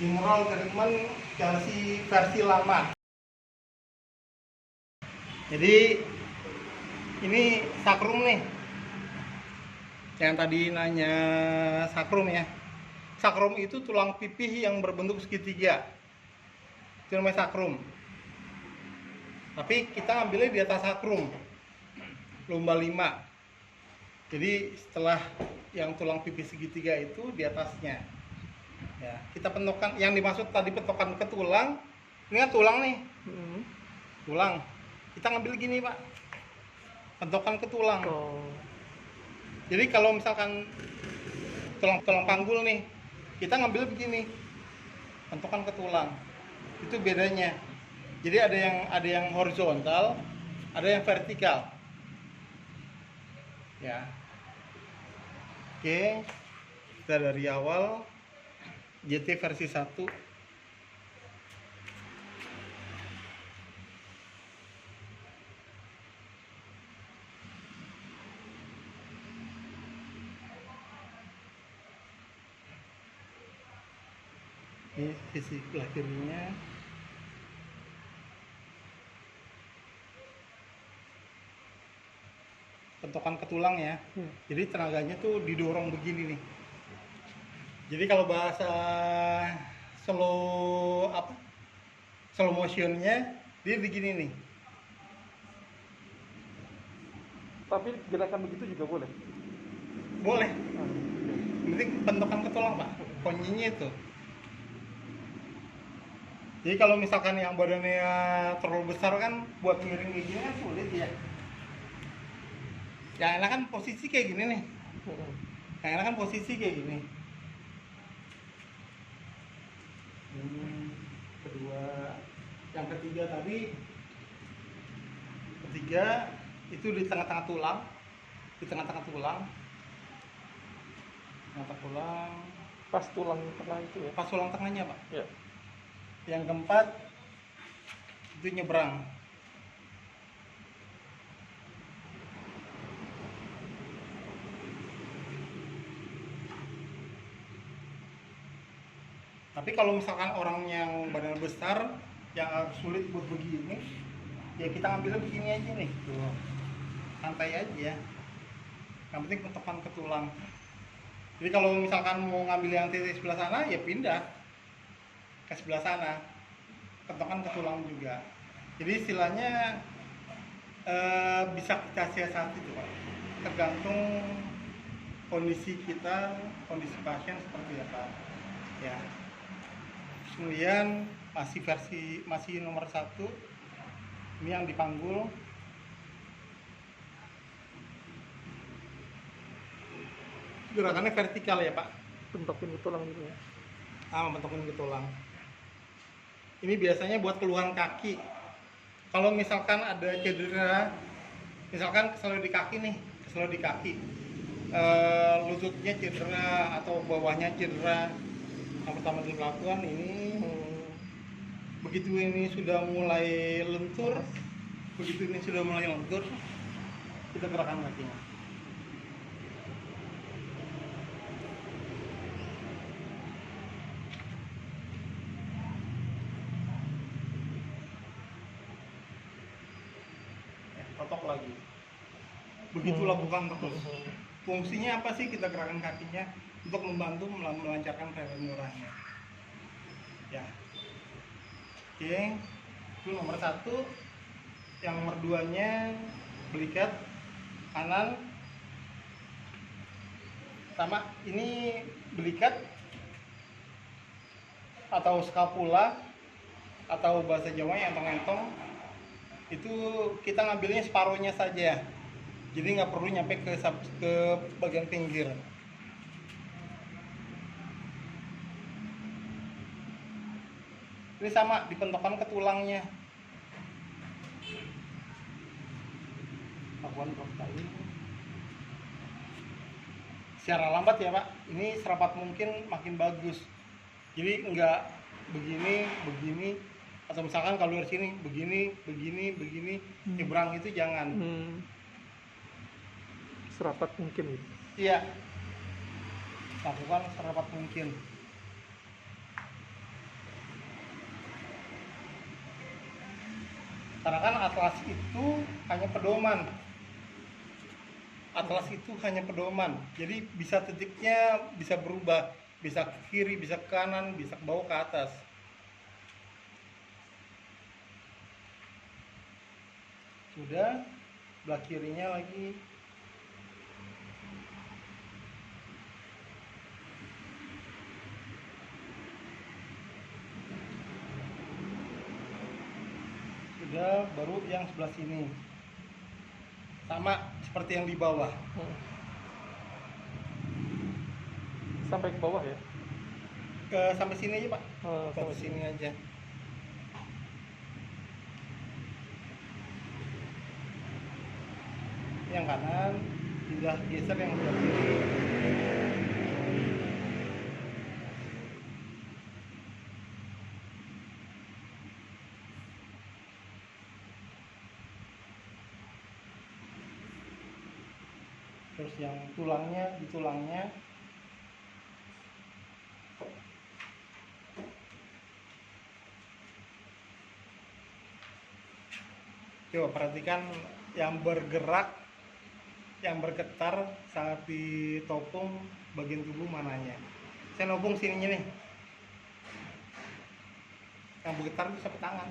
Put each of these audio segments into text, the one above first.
Imron treatment versi lama. Jadi ini sakrum nih. Yang tadi nanya sakrum ya. Sakrum itu tulang pipih yang berbentuk segitiga. Itu namanya sakrum. Tapi kita ambilnya di atas sakrum. Lumba 5. Jadi setelah yang tulang pipih segitiga itu di atasnya. Ya, kita pentokan yang dimaksud tadi pentokan ke tulang. Ini kan tulang nih. Tulang. Kita ngambil gini, Pak. Pentokan ke tulang. Jadi kalau misalkan tulang panggul nih, kita ngambil begini. Pentokan ke tulang. Itu bedanya. Jadi ada yang horizontal, ada yang vertikal. Ya. Oke. Kita dari awal JT versi 1. Ini sisi sebelah kirinya. Pentokan ke tulang ya. Jadi tenaganya tuh didorong begini nih. Jadi kalau bahasa slow motionnya dia begini nih. Tapi gerakan begitu juga boleh? Boleh. Penting pentokan ke tulang, Pak. Kuncinya itu. Jadi kalau misalkan yang badannya terlalu besar kan buat miring kayak gini kan sulit ya. Yang enak kan posisi kayak gini nih. Yang enak kan posisi kayak gini. Kedua, yang ketiga tadi, itu di tengah-tengah tulang, tengah-tengah tulang, Pas tulang tengah itu ya? pas tulang tengahnya, Pak. Ya. Yang keempat itu nyebrang. Tapi kalau misalkan orang yang badan besar yang sulit buat begini, ya kita ngambilnya begini aja nih, tuh. Santai aja. Yang penting pentokan ke tulang. Jadi kalau misalkan mau ngambil yang titik sebelah sana, ya pindah ke sebelah sana. Pentokan ke tulang juga. Jadi istilahnya bisa kita siasati tuh, Pak. Tergantung kondisi kita, kondisi pasien seperti apa. Ya. Kemudian masih nomor 1. Ini yang dipanggul. Gerakannya vertikal ya, Pak. Bentokin ke tulang gitu ya? Bentokin ke tulang. Ini biasanya buat keluhan kaki. Kalau misalkan ada cedera, misalkan keselio di kaki nih, lututnya cedera atau bawahnya cedera, yang pertama dilakukan ini, begitu ini sudah mulai lentur, kita gerakan kakinya. Totok lagi. Begitu lakukan terus. Fungsinya apa sih kita gerakan kakinya? Untuk membantu melancarkan peredaran. Ya. Oke. Itu nomor 1. Yang nomor 2-nya belikat kanan. Sama ini belikat atau skapula atau bahasa Jawa yang entong-entong. Itu kita ngambilnya separuhnya saja, jadi nggak perlu nyampe ke bagian pinggir. Ini sama dipentokan ke tulangnya. Lakukan kali secara lambat ya, Pak. Ini serapat mungkin makin bagus. Jadi nggak begini, atau misalkan kalau dari sini begini, nyebrang itu jangan. Serapat mungkin gitu? Iya, lakukan serapat mungkin. Karena kan atlas itu hanya pedoman. Atlas itu hanya pedoman. Jadi bisa titiknya bisa berubah, bisa ke kiri, bisa ke kanan, bisa ke bawah, ke atas. Sudah, belah kirinya lagi. Sudah, baru yang sebelah sini. Sama seperti yang di bawah. Sampai ke bawah ya? Sampai sini aja, Pak. Sampai sini aja. Yang kanan pindah geser yang sebelah kiri. Terus yang tulangnya, di tulangnya coba perhatikan yang bergerak, yang bergetar saat ditopong bagian tubuh mananya. Saya nopong sininya nih, yang bergetar itu sampai tangan.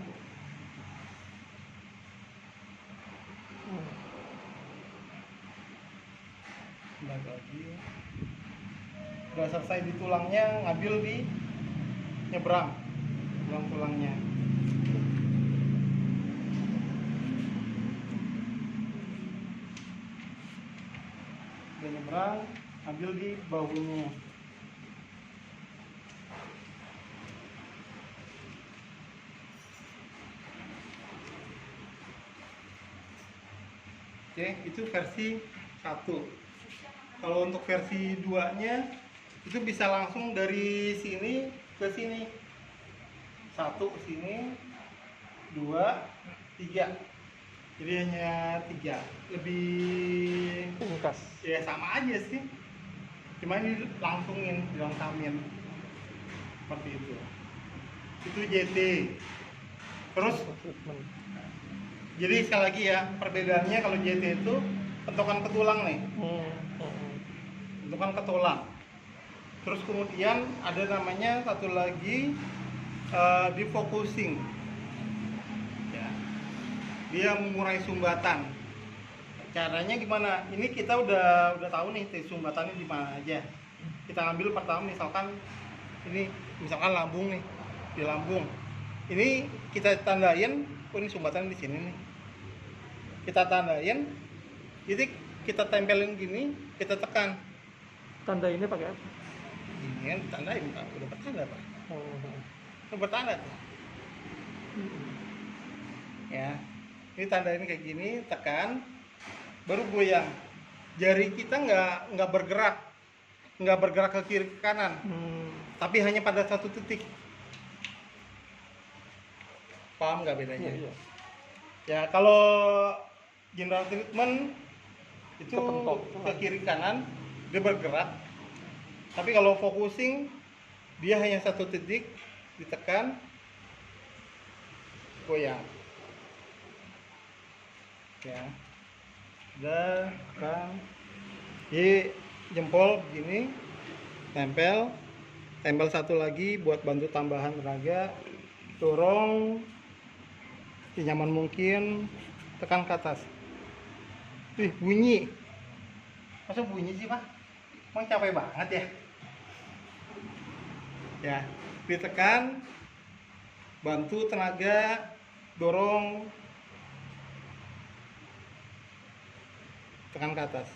Balik lagi. Udah selesai di tulangnya, ngambil di nyebrang tulangnya. Udah nyebrang, ambil di bahunya. Oke, itu versi 1. Kalau untuk versi 2-nya itu bisa langsung dari sini ke sini. 1 ke sini, 2, 3. Jadi hanya 3. Lebih Ringkas. ya sama aja sih. Cuma ini langsungin, dilengkapin. Seperti itu. Itu JT. Terus jadi sekali lagi ya, perbedaannya kalau JT itu pentokan ke tulang nih. Pentokan ke tulang. Terus kemudian ada namanya satu lagi defocusing. Ya. Dia mengurai sumbatan. Caranya gimana? Ini kita udah tahu nih sumbatannya di mana aja. Kita ambil pertama misalkan ini misalkan lambung nih, di lambung. Ini kita tandain, oh ini sumbatan di sini nih. Kita tandain, jadi kita tempelin gini, kita tekan. Tanda ini pakai apa? Ini kan tandain Pak, udah bertanda Pak. Udah bertanda tuh. Ya, ini tandain kayak gini, tekan, baru goyang. Jari kita nggak bergerak ke kiri ke kanan, tapi hanya pada satu titik. Paham nggak bedanya? Iya. Ya kalau general treatment itu Kepentok. ke kiri kanan dia bergerak, tapi kalau focusing dia hanya satu titik, ditekan, goyang. Ya, udah tekan. Jadi jempol begini, tempel satu lagi buat bantu tambahan tenaga, dorong senyaman mungkin, tekan ke atas. Bunyi. Masa bunyi sih Pak? Emang capek banget ya? Ya, ditekan, bantu tenaga, dorong, tekan ke atas.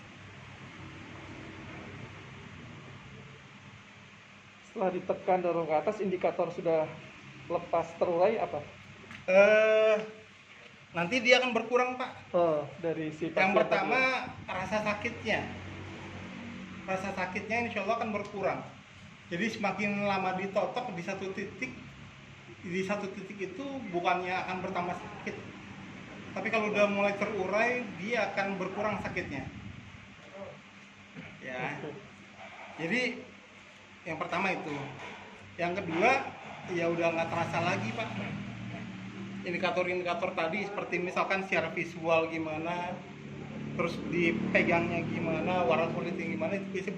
Setelah ditekan dorong ke atas, indikator sudah lepas terurai apa? Nanti dia akan berkurang Pak. Dari si Yang pasien pertama rasa sakitnya insya Allah akan berkurang. Jadi semakin lama ditotok di satu titik itu bukannya akan bertambah sakit, tapi kalau udah mulai terurai dia akan berkurang sakitnya. Ya, jadi yang pertama itu. Yang kedua ya udah nggak terasa lagi Pak. indikator-indikator tadi seperti misalkan secara visual gimana, terus dipegangnya gimana, warna kulitnya gimana, itu biasanya